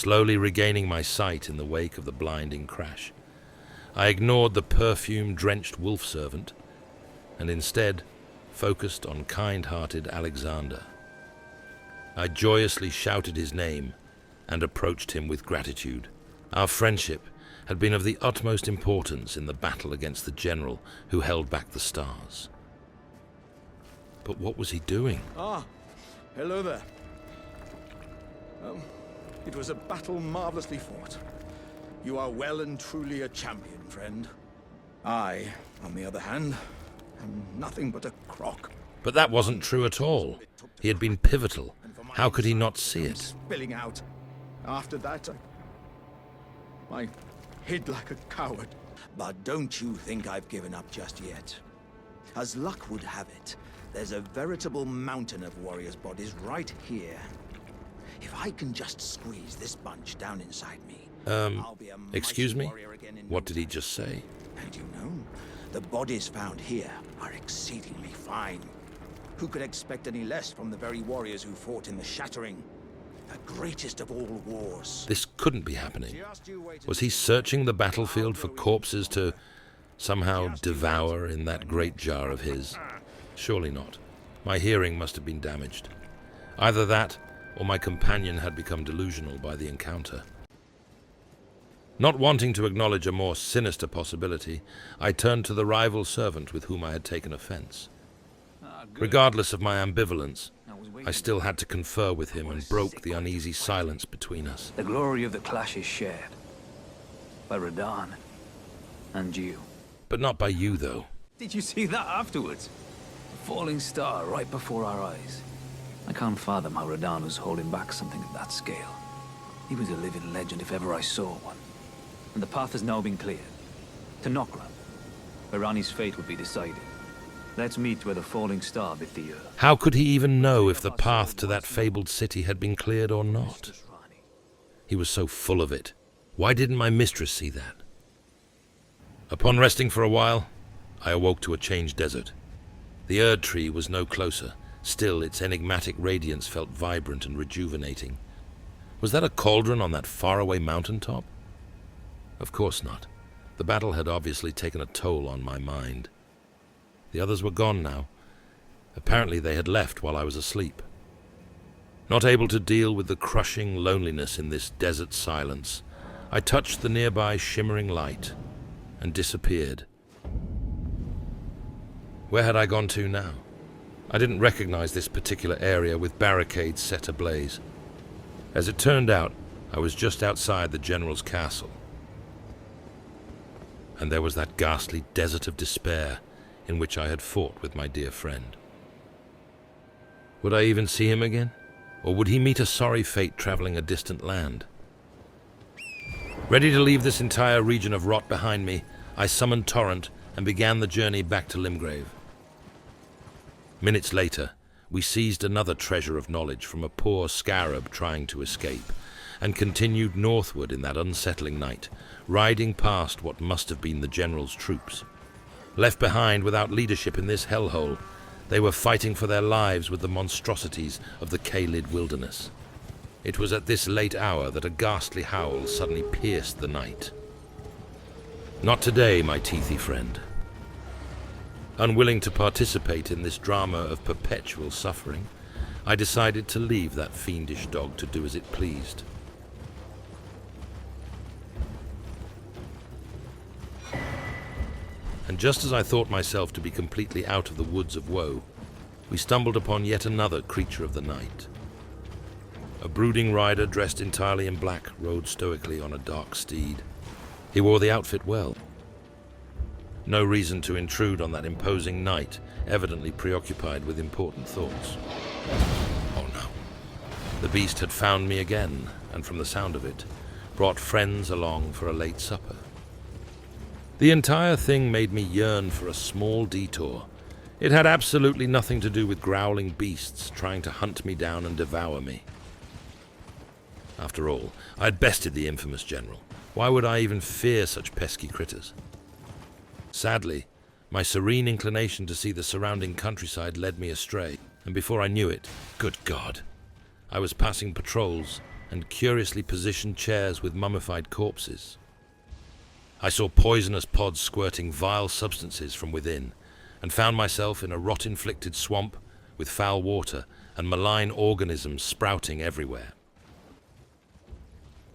slowly regaining my sight in the wake of the blinding crash. I ignored the perfume-drenched wolf servant and instead focused on kind-hearted Alexander. I joyously shouted his name and approached him with gratitude. Our friendship had been of the utmost importance in the battle against the general who held back the stars. But what was he doing? Ah, hello there. It was a battle marvelously fought. You are well and truly a champion, friend. I, on the other hand, am nothing but a crock. But that wasn't true at all. He had been pivotal. How could he not see it? Spilling out. After that, I hid like a coward. But don't you think I've given up just yet. As luck would have it, there's a veritable mountain of warriors' bodies right here. If I can just squeeze this bunch down inside me, I'll be a mighty excuse me? warrior again in What did he just say? And you know, the bodies found here are exceedingly fine. Who could expect any less from the very warriors who fought in the Shattering? The greatest of all wars. This couldn't be happening. Was he searching the battlefield for corpses to somehow devour in that great jar of his? Surely not. My hearing must have been damaged. Either that, or my companion had become delusional by the encounter. Not wanting to acknowledge a more sinister possibility, I turned to the rival servant with whom I had taken offense. Regardless of my ambivalence, I still had to confer with him and broke the uneasy silence between us. The glory of the clash is shared by Radahn and you. But not by you, though. Did you see that afterwards? A falling star right before our eyes. I can't fathom how Radahn was holding back something of that scale. He was a living legend if ever I saw one. And the path has now been cleared. To Nokra, where Ranni's fate would be decided. Let's meet where the falling star bit the earth. How could he even know if the path to that fabled city had been cleared or not? He was so full of it. Why didn't my mistress see that? Upon resting for a while, I awoke to a changed desert. The Erd tree was no closer. Still, its enigmatic radiance felt vibrant and rejuvenating. Was that a cauldron on that faraway mountaintop? Of course not. The battle had obviously taken a toll on my mind. The others were gone now. Apparently they had left while I was asleep. Not able to deal with the crushing loneliness in this desert silence, I touched the nearby shimmering light and disappeared. Where had I gone to now? I didn't recognize this particular area with barricades set ablaze. As it turned out, I was just outside the general's castle. And there was that ghastly desert of despair in which I had fought with my dear friend. Would I even see him again? Or would he meet a sorry fate traveling a distant land? Ready to leave this entire region of rot behind me, I summoned Torrent and began the journey back to Limgrave. Minutes later, we seized another treasure of knowledge from a poor scarab trying to escape, and continued northward in that unsettling night, riding past what must have been the general's troops. Left behind without leadership in this hellhole, they were fighting for their lives with the monstrosities of the Kalid wilderness. It was at this late hour that a ghastly howl suddenly pierced the night. Not today, my teethy friend. Unwilling to participate in this drama of perpetual suffering, I decided to leave that fiendish dog to do as it pleased. And just as I thought myself to be completely out of the woods of woe, we stumbled upon yet another creature of the night. A brooding rider dressed entirely in black rode stoically on a dark steed. He wore the outfit well. No reason to intrude on that imposing knight, evidently preoccupied with important thoughts. Oh no. The beast had found me again, and from the sound of it, brought friends along for a late supper. The entire thing made me yearn for a small detour. It had absolutely nothing to do with growling beasts trying to hunt me down and devour me. After all, I had bested the infamous general. Why would I even fear such pesky critters? Sadly, my serene inclination to see the surrounding countryside led me astray, and before I knew it, good God, I was passing patrols and curiously positioned chairs with mummified corpses. I saw poisonous pods squirting vile substances from within, and found myself in a rot-inflicted swamp with foul water and malign organisms sprouting everywhere.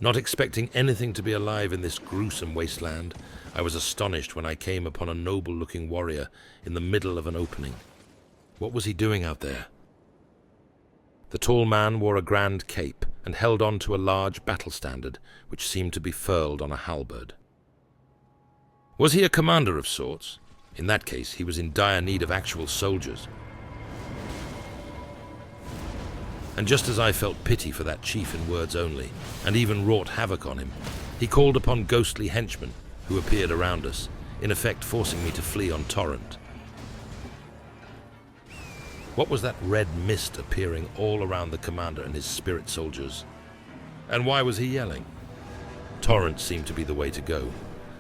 Not expecting anything to be alive in this gruesome wasteland, I was astonished when I came upon a noble-looking warrior in the middle of an opening. What was he doing out there? The tall man wore a grand cape and held on to a large battle standard, which seemed to be furled on a halberd. Was he a commander of sorts? In that case, he was in dire need of actual soldiers. And just as I felt pity for that chief in words only, and even wrought havoc on him, he called upon ghostly henchmen who appeared around us, in effect forcing me to flee on torrent. What was that red mist appearing all around the commander and his spirit soldiers? And why was he yelling? Torrent seemed to be the way to go,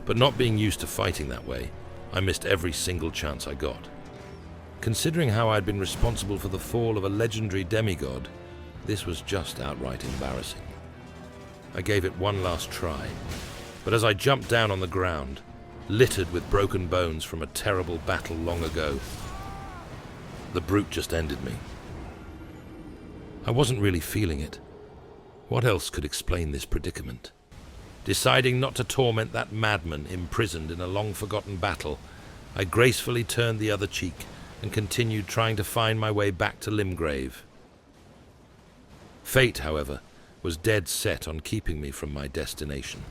but not being used to fighting that way, I missed every single chance I got. Considering how I'd been responsible for the fall of a legendary demigod, this was just outright embarrassing. I gave it one last try, but as I jumped down on the ground, littered with broken bones from a terrible battle long ago, the brute just ended me. I wasn't really feeling it. What else could explain this predicament? Deciding not to torment that madman imprisoned in a long-forgotten battle, I gracefully turned the other cheek and continued trying to find my way back to Limgrave. Fate, however, was dead set on keeping me from my destination,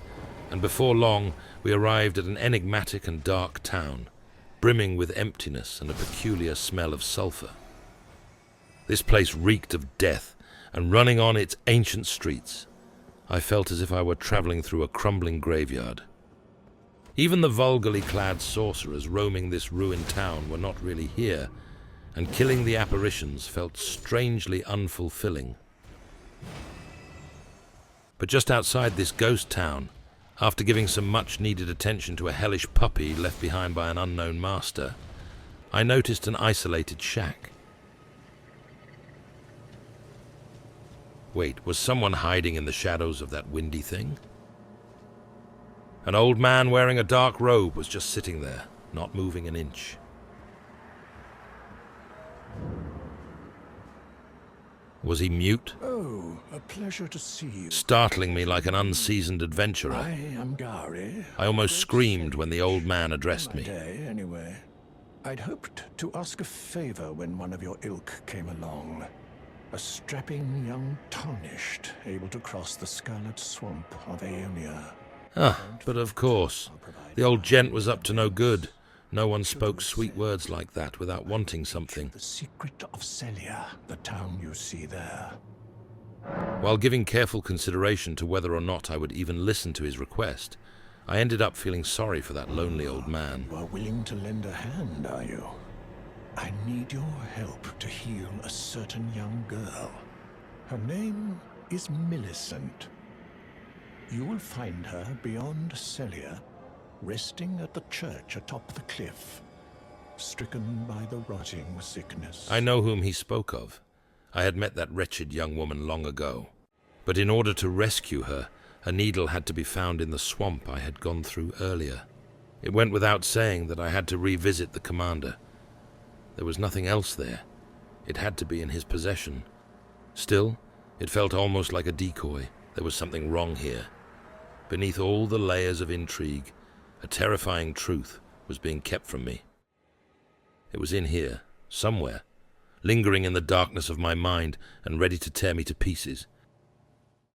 and before long we arrived at an enigmatic and dark town, brimming with emptiness and a peculiar smell of sulphur. This place reeked of death, and running on its ancient streets, I felt as if I were traveling through a crumbling graveyard. Even the vulgarly clad sorcerers roaming this ruined town were not really here, and killing the apparitions felt strangely unfulfilling. But just outside this ghost town, after giving some much-needed attention to a hellish puppy left behind by an unknown master, I noticed an isolated shack. Wait, was someone hiding in the shadows of that windy thing? An old man wearing a dark robe was just sitting there, not moving an inch. Was he mute? Oh, a pleasure to see you. Startling me like an unseasoned adventurer. I am Gowry. I almost screamed when the old man addressed me. Day, anyway. I'd hoped to ask a favor when one of your ilk came along. A strapping young Tarnished, able to cross the scarlet swamp of Aeonia. But of course, the old gent was up to no good. No one spoke sweet words like that without wanting something. The secret of Sellia, the town you see there. While giving careful consideration to whether or not I would even listen to his request, I ended up feeling sorry for that lonely old man. You are willing to lend a hand, are you? I need your help to heal a certain young girl. Her name is Millicent. You will find her beyond Sellia, resting at the church atop the cliff, stricken by the rotting sickness. I know whom he spoke of. I had met that wretched young woman long ago. But in order to rescue her, a needle had to be found in the swamp I had gone through earlier. It went without saying that I had to revisit the commander. There was nothing else there. It had to be in his possession. Still, it felt almost like a decoy. There was something wrong here. Beneath all the layers of intrigue, a terrifying truth was being kept from me. It was in here, somewhere, lingering in the darkness of my mind and ready to tear me to pieces.